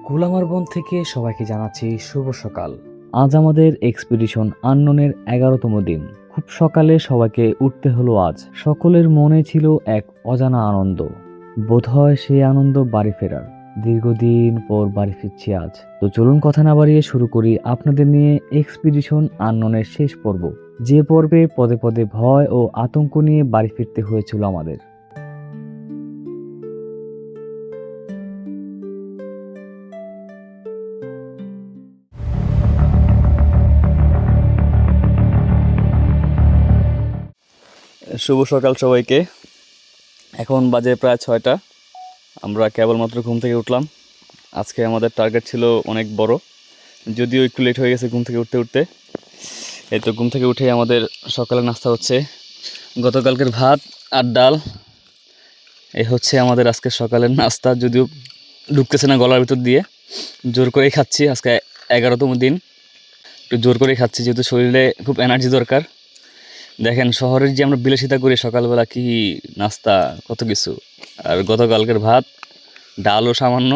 গোলামার বন থেকে সবাইকে জানাচ্ছি শুভ সকাল। আজ আমাদের এক্সপিডিশন আননোনের 11তম দিন। খুব সকালে সবাইকে উঠতে হলো আজ। সকলের মনে ছিল এক অজানা আনন্দ। বোধহয় সেই আনন্দ বাড়ি ফেরার। দীর্ঘদিন পর বাড়ি ফিরছি আজ। তো চলুন কথা না বাড়িয়ে শুরু করি আপনাদের নিয়ে এক্সপিডিশন আননোনের শেষ পর্ব, যে পর্বে পদে পদে ভয় ও আতঙ্ক নিয়ে বাড়ি ফিরতে হয়েছিল আমাদের। শুভ সকাল সবাইকে। এখন বাজে প্রায় 6টা। আমরা কেবলমাত্র ঘুম থেকে উঠলাম। আজকে আমাদের টার্গেট ছিল অনেক বড়, যদিও একটু লেট হয়ে গেছে ঘুম থেকে উঠতে উঠতে। এই তো ঘুম থেকে উঠেই আমাদের সকালে নাস্তা হচ্ছে গতকালকের ভাত আর ডাল। এই হচ্ছে আমাদের আজকে সকালের নাস্তা, যদিও ঢুকতেছে না গলার ভিতর দিয়ে। জোর করেই খাচ্ছি, আজকে 11তম দিন। একটু জোর করেই খাচ্ছি, যেহেতু শরীরে খুব এনার্জি দরকার। দেখেন শহরের যে আমরা বিলাসিতা করি সকালবেলা, কি নাস্তা কত কিছু, আর গতকালকের ভাত ডালও সামান্য।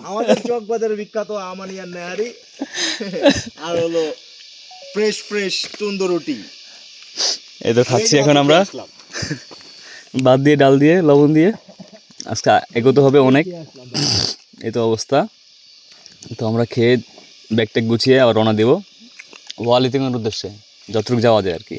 আমাদের চক বাজারের বিখ্যাত আমানিয়ার নেহারি আর হলো ফ্রেশ ফ্রেশ তন্দুর রুটি। এই তো খাচ্ছি এখন আমরা ভাত দিয়ে, ডাল দিয়ে, লবণ দিয়ে। আজকে এগোতে হবে অনেক। এই তো অবস্থা। তো আমরা খেয়ে ব্যাগ ট্যাগ গুছিয়ে আবার রওনা দেবো ওয়ালিতিংয়ের উদ্দেশ্যে, যতটুকু যাওয়া যায় আর কি।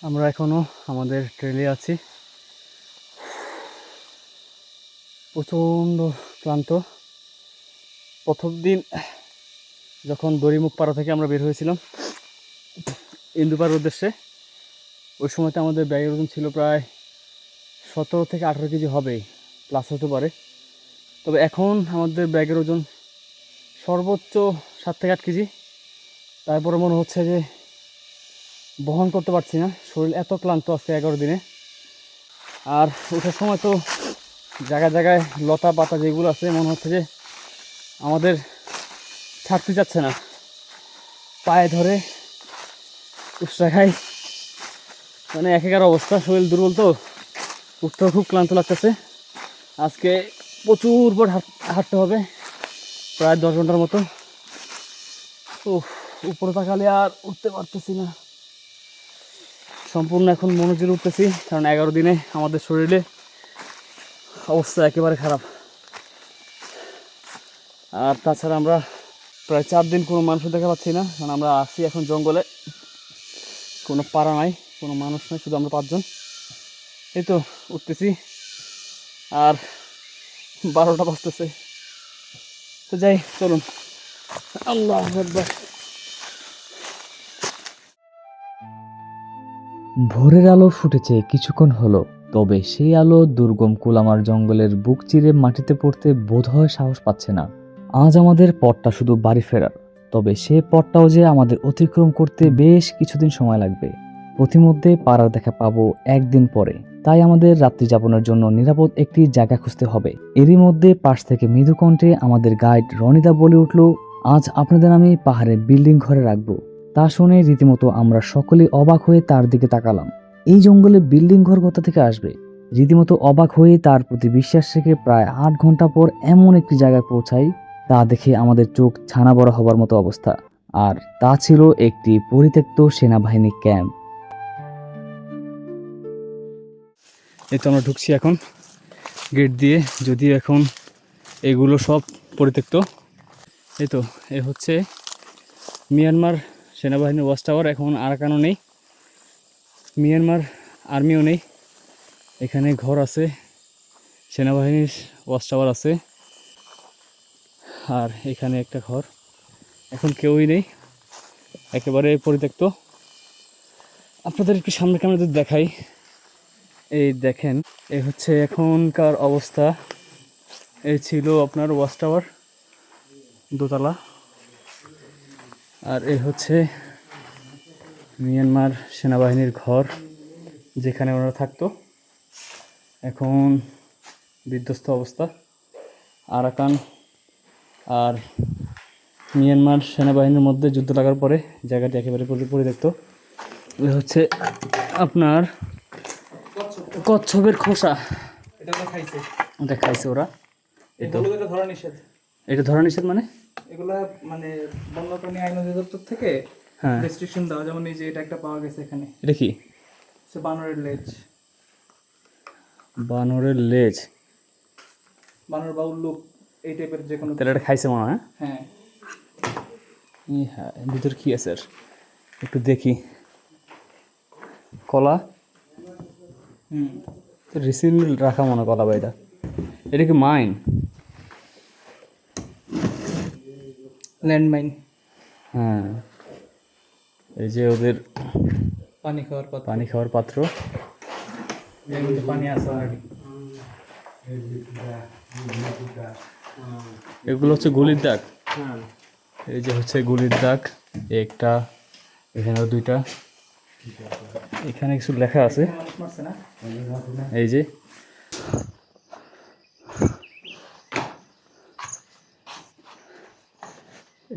আমরা এখনো আমাদের ট্রেলে আছি। প্রচণ্ড ক্লান্ত। প্রথম দিন যখন দড়িমুখপাড়া থেকে আমরা বের হয়েছিলাম ইন্দুপাড়ার উদ্দেশ্যে, ওই সময়তে আমাদের ব্যাগের ওজন ছিল প্রায় 17 থেকে 18 কেজি হবে, প্লাস হতে পারে। তবে এখন আমাদের ব্যাগের ওজন সর্বোচ্চ 7 থেকে 8 কেজি। তারপরে মনে হচ্ছে যে বহন করতে পারছি না, শরীর এত ক্লান্ত আজকে 11 দিনে। আর ওঠার সময় তো জায়গায় জায়গায় লতা পাতা যেগুলো আছে, মনে হচ্ছে যে আমাদের ছাড়তে যাচ্ছে না, পায়ে ধরে উৎসাহ খাই, মানে একেকার অবস্থা। শরীর দুর্বল, তো উঠতেও খুব ক্লান্ত লাগতেছে। আজকে প্রচুর পর হাঁটতে হবে, প্রায় 10 ঘন্টার মতো। তো উপরে তাকালে আর উঠতে পারতেছি না, সম্পূর্ণ এখন মনোযোগ উঠতেছি, কারণ 11 দিনে আমাদের শরীরে অবস্থা একেবারে খারাপ। আর তাছাড়া আমরা প্রায় 4 দিন কোনো মানুষ দেখা পাচ্ছি না, কারণ আমরা আসি এখন জঙ্গলে, কোনো পাড়া নাই, কোনো মানুষ নাই, শুধু আমরা 5 জন। এই তো উঠতেছি, আর 12টা বাজতেছে। তো যাই, চলুন। আল্লাহু আকবার। ভোরের আলো ফুটেছে কিছুক্ষণ হলো, তবে সেই আলো দুর্গম কুলামার জঙ্গলের বুক চিরে মাটিতে পড়তে বোধহয় সাহস পাচ্ছে না। আজ আমাদের পথটা শুধু বাড়ি ফেরার, তবে সে পথটাও যে আমাদের অতিক্রম করতে বেশ কিছুদিন সময় লাগবে। পথিমধ্যে পাড়ার দেখা পাবো একদিন পরে, তাই আমাদের রাত্রি যাপনের জন্য নিরাপদ একটি জায়গা খুঁজতে হবে। এরই মধ্যে পাশ থেকে মৃদু কণ্ঠে আমাদের গাইড রনিদা বলে উঠল, আজ আপনাদের আমি পাহাড়ে বিল্ডিং ঘরে রাখবো। তা শুনে রীতিমতো আমরা সকলে অবাক হয়ে তার দিকে তাকালাম। এই জঙ্গলে বিল্ডিং ঘর কোথা থেকে আসবে? রীতিমতো অবাক হয়ে তার প্রতি বিশ্বাস রেখে প্রায় 8 ঘন্টা পর এমন একটি জায়গায় পৌঁছাই, তা দেখে আমাদের চোখ ছানা বড় হবার মতো অবস্থা। আর তা ছিল একটি পরিত্যক্ত সেনাবাহিনী ক্যাম্প। এই তো আমরা ঢুকছি এখন গেট দিয়ে, যদিও এখন এগুলো সব পরিত্যক্ত। এই তো এ হচ্ছে মিয়ানমার সেনাবাহিনীর ওয়াচ টাওয়ার। এখন আরাকানও নেই, মিয়ানমার আর্মিও নেই। এখানে ঘর আছে, সেনাবাহিনীর ওয়াচ টাওয়ার আছে, আর এখানে একটা ঘর। এখন কেউই নেই, একেবারে পরিত্যক্ত। আপনাদের একটু সামনে ক্যামেরা যদি দেখাই, এই দেখেন, এই হচ্ছে এখনকার অবস্থা। এই ছিল আপনার ওয়াচ টাওয়ার, দোতলা। আর এই হচ্ছে মিয়ানমার সেনাবাহিনীর ঘর যেখানে ওনারা থাকতো, এখন বিধ্বস্ত অবস্থা। আরাকান আর মিয়ানমার সেনাবাহিনীর মধ্যে যুদ্ধ লাগার পরে জায়গাটি একেবারে পরিত্যক্ত। এ হচ্ছে আপনার কচ্ছপের খোসা, এটা ওরা খাইছে। এটা খাইছে ওরা। এই তো এগুলো এটা ধরা নিষেধ। এটা ধরা নিষেধ মানে? এগুলা মানে বন্যপ্রাণী আইন অধিদপ্তর থেকে হ্যাঁ, রেস্ট্রিকশন দেওয়া, যেমন এই যে এটা একটা পাওয়া গেছে এখানে, এটা কি? সে বানরের লেজ, বানরের লেজ। বানর বা উল্লুক, এই টাইপের যে কোনো। তাহলে এটা খাইছে মনে হয়। হ্যাঁ, হ্যাঁ, ভিতর কি আছে আর একটু দেখি। কলা রিসিল রাখা মনে হয় কলা। বা এটা কি মাইন? ল্যান্ডমাইন, হ্যাঁ, এই যে ওদের পানি খাওয়ার পাত্র। পানি খাওয়ার পাত্র। এর মধ্যে পানি আছে অলরেডি। এগুলো হচ্ছে গুলির দাগ। এই যে হচ্ছে গুলির দাগ, একটা, এখানেও দুইটা। এখানে কিছু লেখা আছে, মানুষ মারছে না? এই যে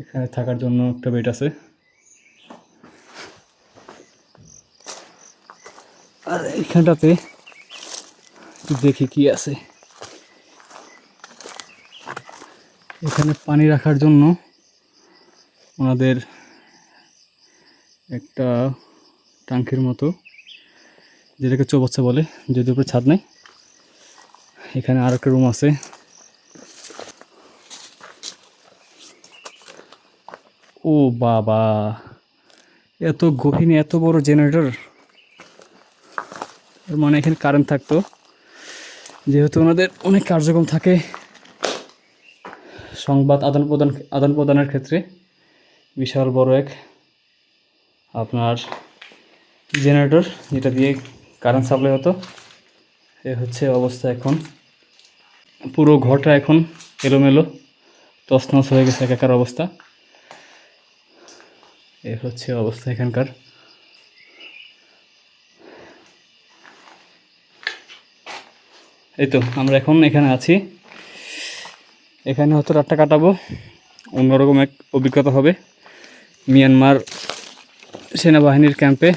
এখানে থাকার জন্য একটা বেড আছে। আর এখানটাতে একটু দেখি কি আছে। এখানে পানি রাখার জন্য ওনাদের একটা ট্যাঙ্কির মতো, যেটাকে চৌবাচ্চা বলে, যদি উপরে ছাদ নেই। এখানে আর একটা রুম আছে। ও বাবা, এত গভীরে এত বড় জেনারেটর! মানে এখানে কারেন্ট থাকতো, যেহেতু ওনাদের অনেক কার্যক্রম থাকে সংবাদ আদান প্রদানের ক্ষেত্রে। বিশাল বড় এক আপনার জেনারেটর, যেটা দিয়ে কারেন্ট সাপ্লাই হতো। এ হচ্ছে অবস্থা এখন। পুরো ঘরটা এখন এলোমেলো, তছনছ হয়ে গেছে, একাকার অবস্থা। এ হচ্ছে অবস্থা এখানকার। এই তো আমরা এখন এখানে আছি। এখানে হয়তো রাতটা কাটাবো, অন্যরকম এক অভিজ্ঞতা হবে মিয়ানমার সেনাবাহিনীর ক্যাম্পে।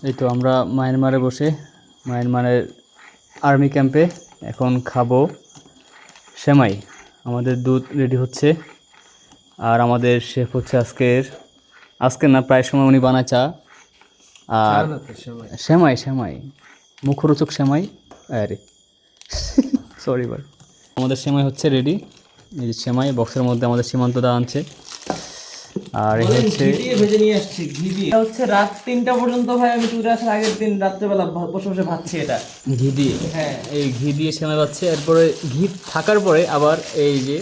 এই তো আমরা মায়ানমারে বসে, মায়ানমারের আর্মি ক্যাম্পে এখন খাবো সেমাই। আমাদের দুধ রেডি হচ্ছে, আর আমাদের শেফ হচ্ছে আজকের না, প্রায় সময় উনি বানায় চা আর সেমাই মুখরোচক সেমাই। আরে সরি ভাই, আমাদের সেমাই হচ্ছে রেডি। এই যে সেমাই বক্সের মধ্যে আমাদের সীমান্ত দা আনছে। আর এই হচ্ছে ভেজে নিয়ে আসছি ঘি দিয়ে। এটা হচ্ছে রাত 3টা পর্যন্ত ভাই, আমি ট্যুরে আসার আগের দিন রাত্রেবেলা বসে বসে ভাবছি এটা। ঘি দিয়ে, হ্যাঁ, এই ঘি দিয়ে সেমাই পাচ্ছে। এরপরে ঘি থাকার পরে আবার এই যে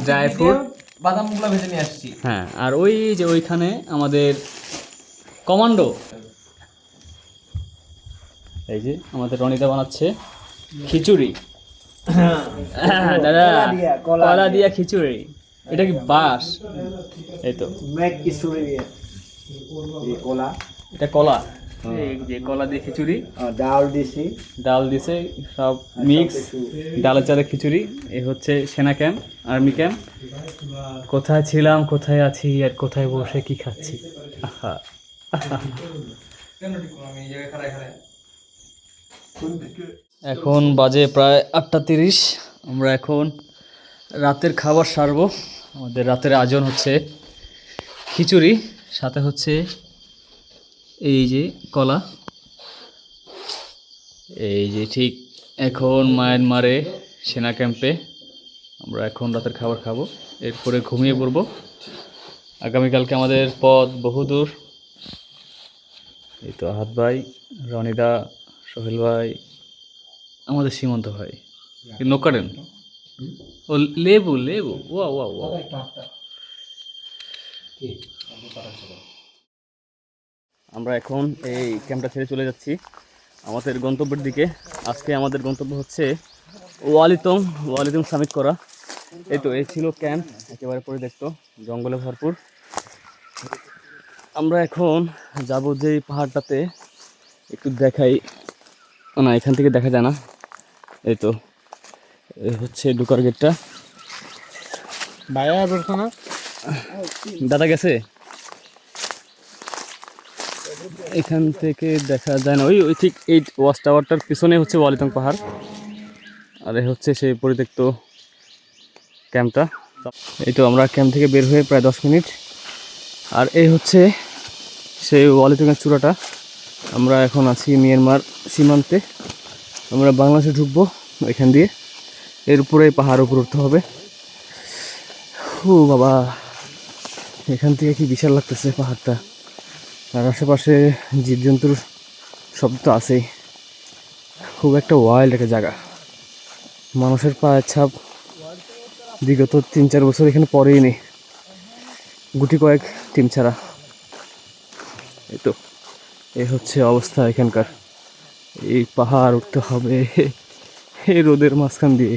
ড্রাই ফ্রুট, বাদামগুলো ভেজে নিয়ে আসছি। হ্যাঁ। আর ওই যে ওইখানে আমাদের কমান্ডো, এই যে আমাদের রনিতা বানাচ্ছে খিচুড়ি। হ্যাঁ, দাদা, কলা দিয়া খিচুড়ি। এটা কি বাস? এই তো মেক কিশোরী এই কলা এটা কলা, এই যে কলা দিয়ে খিচুড়ি, ডাল দিছি, ডাল দিছে সব মিক্স, ডালের চালে খিচুড়ি। এই হচ্ছে সেনা ক্যাম্প, আর্মি ক্যাম্প। কোথায় ছিলাম, কোথায় আছি, আর কোথায় বসে কি খাচ্ছি। আহা, এখন বাজে প্রায় 8:30। আমরা এখন রাতের খাবার সারবো। আমাদের রাতের আয়োজন হচ্ছে খিচুড়ি, সাথে হচ্ছে এই যে কলা। এই যে ঠিক এখন মায়ানমারে সেনা ক্যাম্পে আমরা এখন রাতের খাবার খাবো, এরপরে ঘুমিয়ে পড়বো। আগামীকালকে আমাদের পথ বহুদূর। এই তো আহাত ভাই, রনিদা, সোহেল ভাই, আমাদের সীমন্ত ভাই, নোকারেন, ও লেবু লেবু, ওয়া ওয়া ওয়া। আমরা এখন এই ক্যাম্পটা ছেড়ে চলে যাচ্ছি আমাদের গন্তব্যের দিকে। আজকে আমাদের গন্তব্য হচ্ছে ওয়ালিতং সামিট করা। এই তো এই ছিল ক্যাম্প, একেবারে পরিত্যক্ত, জঙ্গলে ভরপুর। আমরা এখন যাব যেই পাহাড়টাতে, একটু দেখাই, না এখান থেকে দেখা যায় না। এই তো এই হচ্ছে ঢোকার গেটটা। ভাইয়া বলছো না? দাদা গেছে, এখান থেকে দেখা যায় না। ওই ওই ঠিক এই ওয়াচ টাওয়ারটার পিছনে হচ্ছে ওয়ালিতং পাহাড়, আর এই হচ্ছে সেই পরিত্যক্ত ক্যাম্পটা। এই তো আমরা ক্যাম্প থেকে বের হয়ে প্রায় 10 মিনিট, আর এই হচ্ছে সেই ওয়ালিতংয়ের চূড়াটা। আমরা এখন আছি মিয়ানমার সীমান্তে, আমরা বাংলাদেশে ঢুকবো এখান দিয়ে। এর উপরে পাহাড় উপর উঠতে হবে। ও বাবা, এখান থেকে কি বিশাল লাগতেছে পাহাড়টা, আর আশেপাশে জীবজন্তুর শব্দ তো আছেই। খুব একটা ওয়াইল্ড একটা জায়গা। মানুষের পায়ের ছাপ বিগত 3-4 বছর এখানে পড়েই নেই, গুটি কয়েক টিম ছাড়া। এই তো এই হচ্ছে অবস্থা এখানকার। এই পাহাড় উঠতে হবে এই রোদের মাঝখান দিয়ে।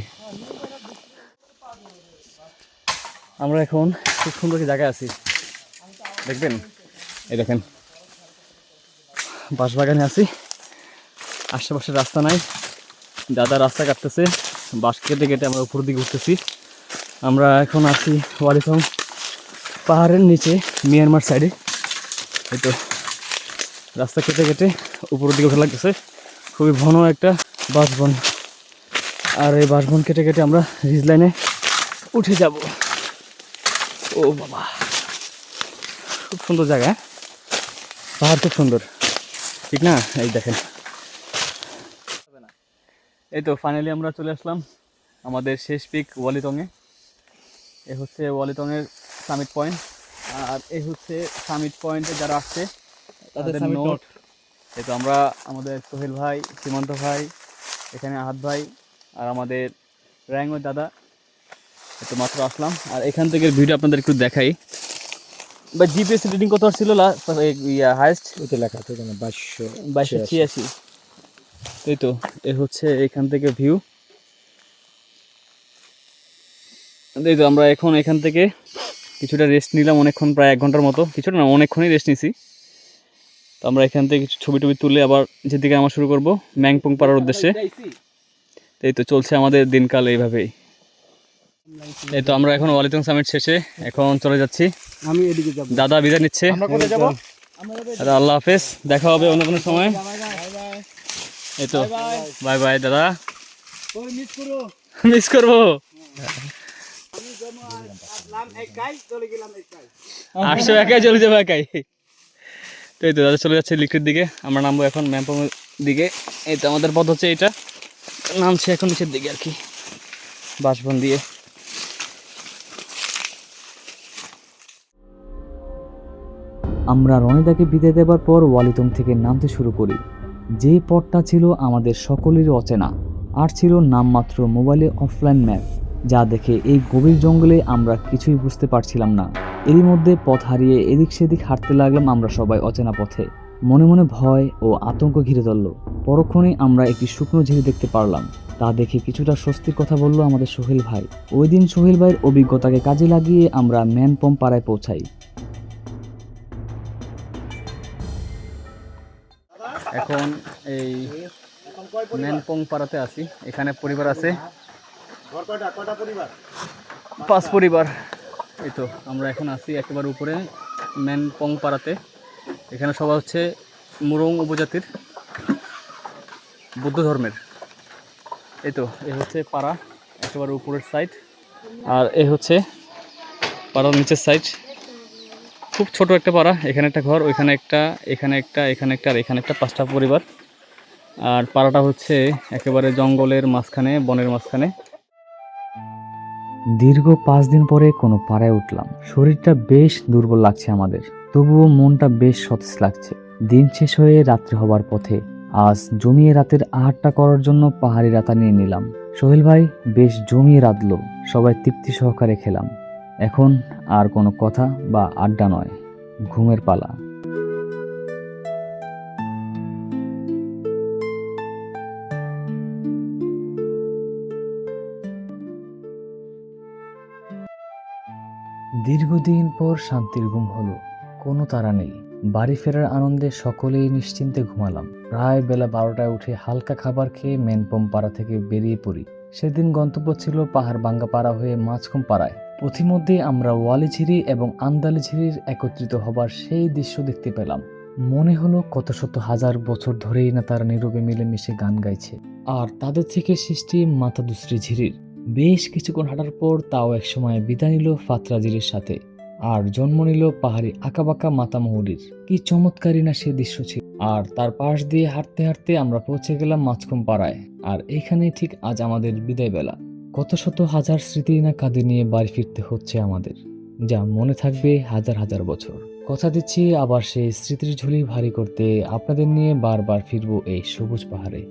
আমরা এখন খুব সুন্দর একটা জায়গায় আছি, দেখবেন। এই দেখেন, বাঁশবাগানে আছি, আশেপাশে রাস্তা নাই, দাদা রাস্তা কাটতেছে, বাঁশ কেটে কেটে আমরা উপর দিকে উঠতেছি। আমরা এখন আছি ওয়ালিতং পাহাড়ের নিচে, মিয়ানমার সাইডে। এই তো রাস্তা কেটে কেটে উপরের দিকে ওঠা লাগতেছে, খুবই ঘন একটা বাঁশবন। আর এই বাঁশবন কেটে কেটে আমরা রিজ লাইনে উঠে যাব। ও বাবা, খুব সুন্দর জায়গা, পাহাড় খুব সুন্দর, ঠিক না? এই দেখেন, এই তো ফাইনালি আমরা চলে আসলাম আমাদের শেষ পিক ওয়ালিতংয়ে। এ হচ্ছে ওয়ালিতংয়ের সামিট পয়েন্ট, আর এই হচ্ছে সামিট পয়েন্টে যারা আসছে তাদের নোট। এই তো আমরা, আমাদের সোহেল ভাই, সীমান্ত ভাই, এখানে আহাদ ভাই, আর আমাদের রায়ঙ্গর দাদা, তো মাত্র আসলাম। আর এখান থেকে ভিডিও আপনাদের একটু দেখাই। বা জিপিএস রিডিং কত আসছিল হাইস্ট? ওইটা লেখা আছে 2286। এই তো এ হচ্ছে এখান থেকে ভিউ। এই তো আমরা এখন এখান থেকে কিছুটা রেস্ট নিলাম, অনেকক্ষণ, প্রায় 1 ঘন্টার মতো, কিছুটা না অনেকক্ষণই রেস্ট নিছি। তো আমরা এখান থেকে কিছু ছবি টবি তুলে আবার যেদিকে আমরা শুরু করবো ম্যাংপং পাড়ার উদ্দেশ্যে। এই তো চলছে আমাদের দিনকাল এইভাবেই। এই তো আমরা এখন ওয়ালিতং সামিট শেষে এখন চলে যাচ্ছি। আমি এদিকে যাব। দাদা বিদায় নিচ্ছে। আমরা কোথায় যাব? দাদা আল্লাহ হাফেজ, দেখা হবে অন্য কোনো সময়। এই তো বাই বাই দাদা, মিস করবো। আসছো একাই, চলে যাবো একাই। তো এই তো দাদা চলে যাচ্ছে লিখের দিকে, আমরা নামবো এখন ম্যাম্পং দিকে। এই তো আমাদের পথ হচ্ছে এটা, নামছে এখন নিচের দিকে আর কি, বাঁশবন দিয়ে। আমরা রনিদাকে বিদায় দেবার পর ওয়ালিতং থেকে নামতে শুরু করি। যে পথটা ছিল আমাদের সকলেরই অচেনা, আর ছিল নামমাত্র মোবাইলে অফলাইন ম্যাপ, যা দেখে এই গভীর জঙ্গলে আমরা কিছুই বুঝতে পারছিলাম না। এরই মধ্যে পথ হারিয়ে এদিক সেদিক হাঁটতে লাগলাম আমরা সবাই অচেনা পথে। মনে মনে ভয় ও আতঙ্ক ঘিরে ধরল। পরক্ষণে আমরা একটি শুকনো ঝিরি দেখতে পারলাম, তা দেখে কিছুটা স্বস্তির কথা বলল আমাদের সোহেল ভাই। ওই দিন সোহেল ভাইয়ের অভিজ্ঞতাকে কাজে লাগিয়ে আমরা ম্যানপং পাড়ায় পৌঁছাই। এখন এই ম্যানপং পাড়াতে আছি, এখানে পরিবার আছে ঘর কয়টা পরিবার? 5 পরিবার। এই তো আমরা এখন আছি একেবারে উপরে ম্যানপং পাড়াতে। এখানে সবাই হচ্ছে মুরং উপজাতির, বৌদ্ধ ধর্মের। এই তো এই হচ্ছে পাড়া, একেবারে উপরের সাইড, আর এই হচ্ছে পাড়ার নিচের সাইড। খুব ছোট একটা পাড়া, এখানে একটা ঘর, ওইখানে একটা, এখানে একটা, এখানে একটা, আর এখানে একটা, 5টা পরিবার। আর পাড়াটা হচ্ছে একেবারে জঙ্গলের মাঝখানে, বনের মাঝখানে। দীর্ঘ 5 দিন পরে কোনো পাড়ায় উঠলাম। শরীরটা বেশ দুর্বল লাগছে আমাদের, তবুও মনটা বেশ সতেজ লাগছে। দিন শেষ হয়ে রাত্রি হবার পথে আজ জমিয়ে রাতের আহারটা করার জন্য পাহাড়ি রাতা নিয়ে নিলাম। সোহেল ভাই বেশ জমিয়ে রাঁধলো, সবাই তৃপ্তি সহকারে খেলাম। এখন আর কোনো কথা বা আড্ডা নয়, ঘুমের পালা। দীর্ঘদিন পর শান্তির ঘুম হলো, কোনো তাড়া নেই। বাড়ি ফেরার আনন্দে সকলেই নিশ্চিন্তে ঘুমালাম। প্রায় বেলা 12টায় উঠে হালকা খাবার খেয়ে মেনপম পাড়া থেকে বেরিয়ে পড়ি। সেদিন গন্তব্য ছিল পাহাড় ভাঙ্গা পাড়া হয়ে মাঝখুম পাড়ায়। পথিমধ্যে আমরা ওয়ালিঝিরি এবং আন্দালিঝিরির একত্রিত হবার সেই দৃশ্য দেখতে পেলাম। মনে হলো কত শত হাজার বছর ধরেই না তারা নীরবে মিলেমিশে গান গাইছে। আর তাদের থেকে সৃষ্টি মাতাদুশ্রী ঝিরির। বেশ কিছুক্ষণ হাঁটার পর তাও একসময় বিদায় নিল ফাতরা ঝিরির সাথে, আর জন্ম নিল পাহাড়ি আঁকাবাঁকা মাতামহুরির। কি চমৎকারী না সে দৃশ্য ছিল। আর তার পাশ দিয়ে হাঁটতে হাঁটতে আমরা পৌঁছে গেলাম মাঝখুম পাড়ায়। আর এইখানেই ঠিক আজ আমাদের বিদায় বেলা। কত শত হাজার স্মৃতি না কাঁধে নিয়ে বাড়ি ফিরতে হচ্ছে আমাদের, যা মনে থাকবে হাজার হাজার বছর। কথা দিচ্ছি আবার সেই স্মৃতির ঝুলি ভারী করতে আপনাদের নিয়ে বারবার ফিরবো এই সবুজ পাহাড়ে।